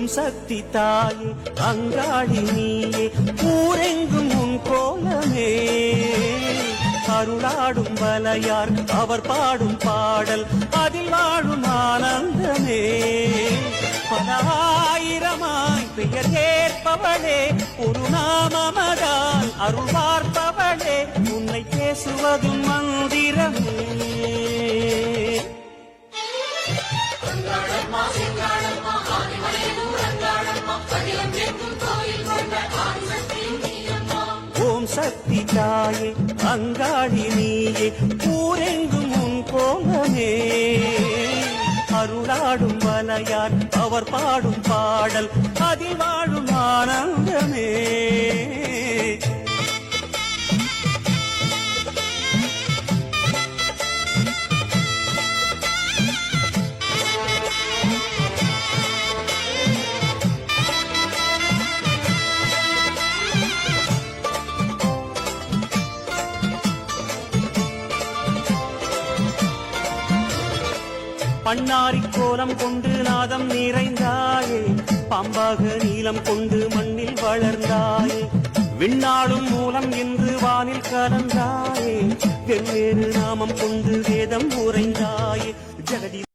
ஓம் சக்தி தாயே அங்காளி நீயே ஊரெங்கும் உன் கோலமே அருளாடும் வலையார் அவர் பாடும் பாடல் அதில் வாழும் ஆனந்தமே பல ஆயிரமாய் பெயர் ஏற்பவளே ஒரு நாமமதால் அருள் பார்ப்பவளே உன்னை பேசுவதும் மந்திரமே ஓம் சக்தி தாயே அங்காளி நீயே ஊரெங்கும் உன் கோலமே அருளாடும் வலையார் அவர் பாடும் பாடல் அதில் வாழும் ஆனந்தமே பண்ணாரி கோலம் கொண்டு நாதம் நிறைந்தாயே பாம்பாக நீலம் கொண்டு மண்ணில் வளர்ந்தாயே விண்ணாளும் மூலம் என்று வானில் கலந்தாயே வெவ்வேறு நாமம் கொண்டு வேதம் உரைந்தாயே